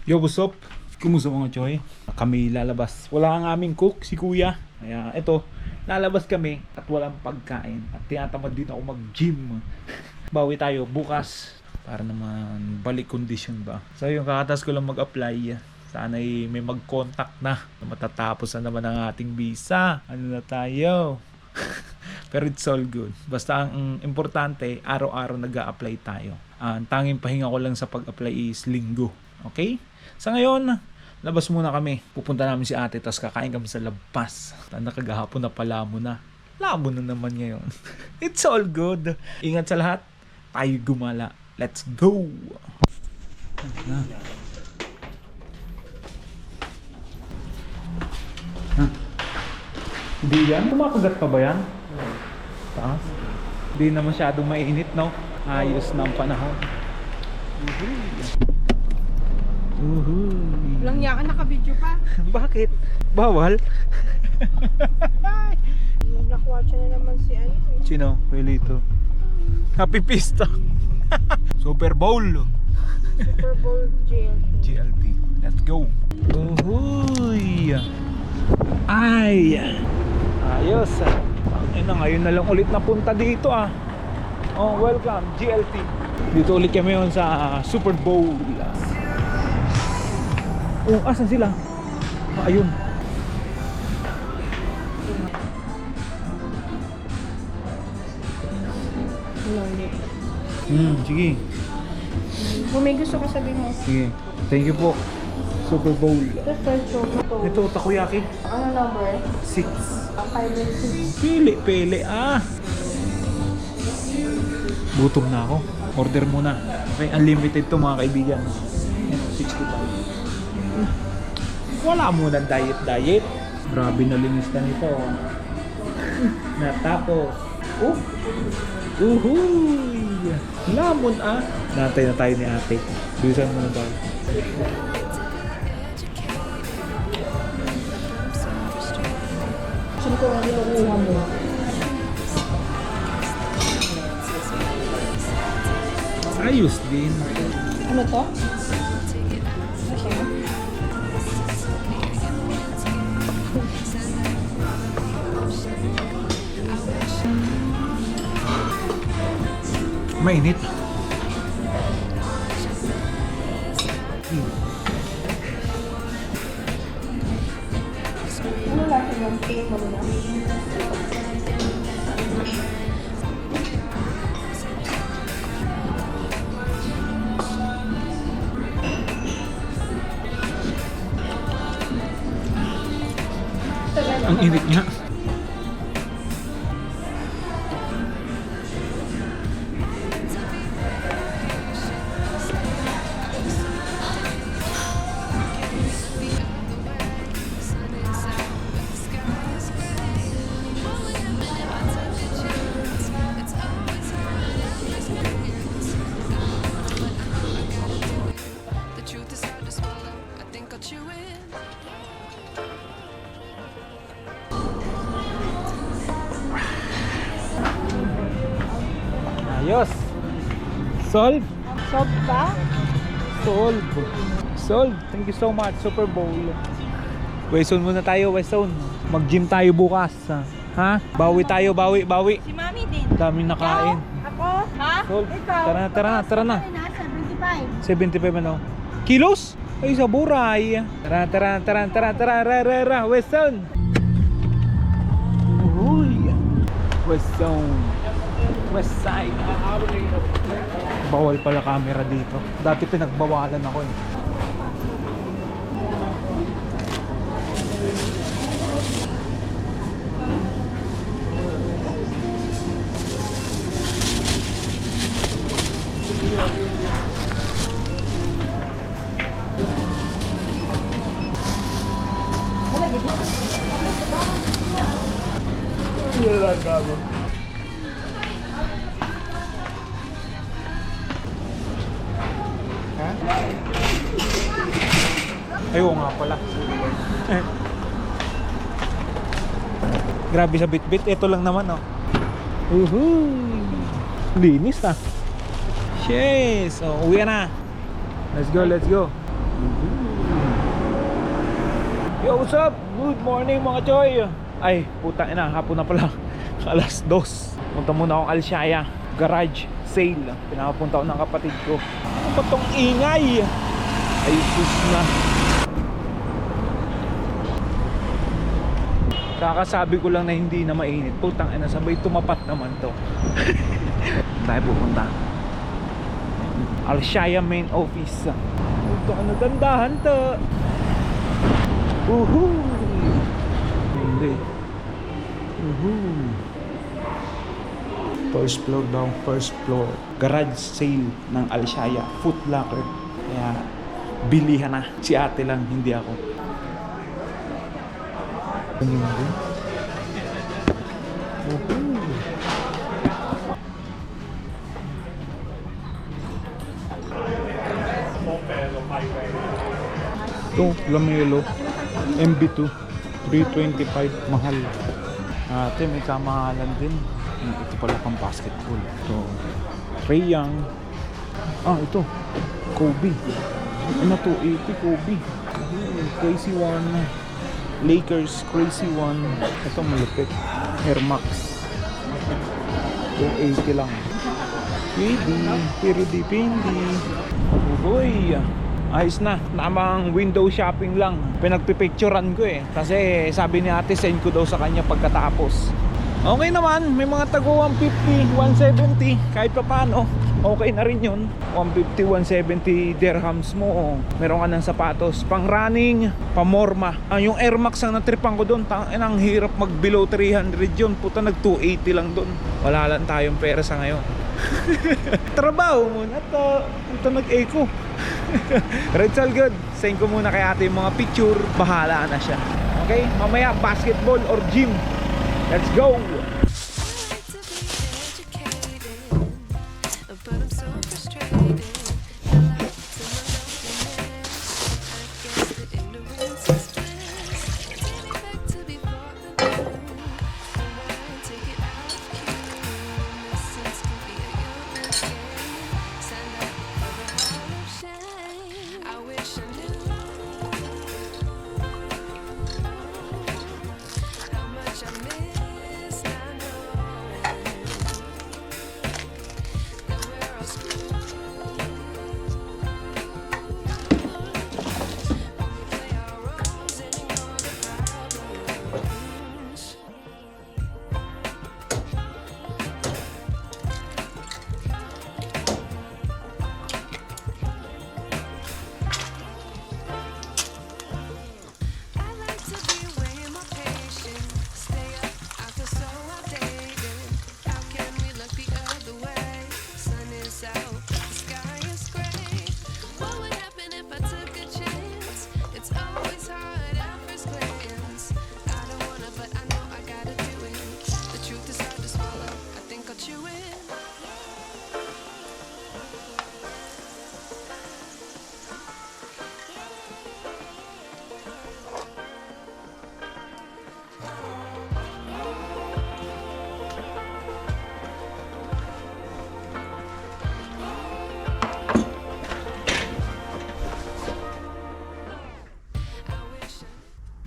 Yo, what's up? Kumusta mga choy? Kami lalabas. Wala ang aming cook, si kuya. Kaya eto, lalabas kami at walang pagkain. At tinatamad din ako mag-gym. Bawi tayo bukas para naman balik condition ba. So yung kakatas ko lang mag-apply. Sana'y may mag-contact na matatapos na naman ang ating visa. Ano na tayo? Pero it's all good. Basta ang importante, araw-araw nag-a-apply tayo. Ang tanging pahinga ko lang sa pag-apply is linggo. Okay? Sa ngayon, labas muna kami. Pupunta namin si ate, tapos kakain kami sa labas. Tanda kagahapon na pala mo na. Labo na naman ngayon. It's all good. Ingat sa lahat. Tayo gumala. Let's go! Na. Hindi yan? Kumakagat pa ba yan? Taas? Hindi na masyadong mainit, no? Ayos na ang panahon. Walang yakan, naka-video pa. Bakit? Bawal? Nag-watch na naman si ano. Sino? Relito. Happy Pista. Super Bowl. Super Bowl GLT. GLT. Let's go. Uhuy. Ay. Ayos. Ngayon na lang ulit napunta dito ah. Oh, welcome GLT. Dito ulit kami yun sa Super Bowl. Oh, asan sila? Ayun. Sige. Kung may gusto ka sabihin mo. Sige. Thank you po. Super Bowl. Ito, first show mo to. Ito, takoyaki. Ano number? 6. 5 Pili. Gutom na ako. Order muna. Okay, unlimited to mga kaibigan. 65. Wala muna diet. Grabe na linis na nito. Natapos. Uhuy! Lamon ah! Nantay na tayo ni ate. Bilisan muna tayo. Sino ko nga dito kuha mo? Ayos din. Ano to? Okay. Mainit. Ano lahat yung tingin mo na? Ang init niya. The truth is hard to swallow. I think I'll chew it. Ayos. Solve. Sob ba? Solve. Thank you so much. Super Bowl. Weston muna tayo, Weston. Mag-gym tayo bukas. Ha? Bawi tayo, bawi. Si Mami din. Daming nakain. Ako? Ha? Solve. Ikaw? Tara na. 75. 75 ano? Kilos? Ay, sa buray. Tara. Weston. Uy. Weston. West side. Bawal pala camera dito. Dati pinagbawalan ako eh. Ayaw nga pala. Grabe sa Bitbit. Ito lang naman oh. Linis ah. Yes. So, uwi na. Let's go. Yo, what's up? Good morning mga choy. Ay, putang ina, hapon na pala. Alas 2. Punta muna akong Alshaya garage sale. Pinapunta ko ng kapatid ko. Ano ba tong ingay? Ay, sus na. Kakasabi ko lang na hindi na mainit. Putang ina, sabay tumapat naman to. Tayo pupunta Alshaya main office. Ito ano, dandahan to. Hindi. First floor daw, first floor. Garage sale ng Alshaya Foot Locker. Kaya bilihan na. Si ate lang, hindi ako. Ito, Lamelo MB2 325, mahal. Ate, may kamahalan din. Ito pala pang basketball. Ito, Trae Young. Ito, Kobe. Ano to? 80 Kobe. Crazy One. Lakers Crazy One. Ito malupit. Air Max. 280 lang. Pero depende. Uy, ayos na. Namang window shopping lang. Pinagpipicturean ko eh. Kasi sabi ni ate, send ko daw sa kanya pagkatapos. Okay naman. May mga tago 150, 170. Kahit pa paano, okay na rin yun. 150, 170 dirhams mo. Meron ka ng sapatos. Pang running, pamorma. Yung Air Max ang natripan ko doon. Ang hirap mag below 300 yun. Puta, nag 280 lang doon. Wala lang tayong pera sa ngayon. Trabaho muna to. Ito nag-eco. Pero it's all good. Send ko muna kay ate yung mga picture. Bahala na siya. Okay? Mamaya basketball or gym. Let's go! I like to be educated, but I'm so frustrated. I like to loneliness. I guess the ignorance is bliss. Take me back to before the moon. Rewind, take it out of cue. Innocence can be a human game. Stand up for the hall of shame. I wish I knew how much I miss. I know that we're all screwed when we play our roles and ignore the problems. I like to be away my patience. Stay up, I feel so outdated. How can we look the other way? Sun is out, the sky is gray. What would happen if I took a chance? It's always hard at first glance. I don't wanna, but I know I gotta do it. The truth is hard to swallow. I think I'll chew it.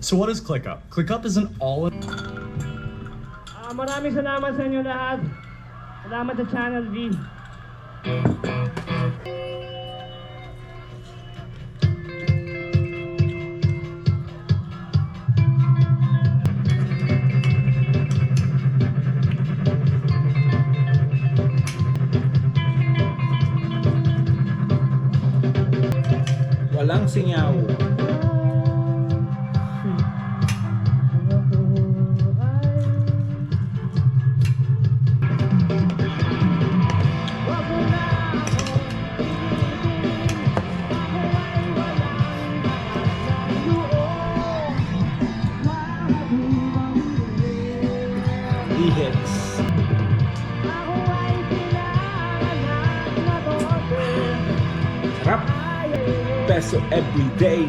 So what is ClickUp? ClickUp is an all-in Maraming salamat sa inyo lahat. Salamat sa Channel V. Walang singaw. E-heads. Sarap. Peso every day.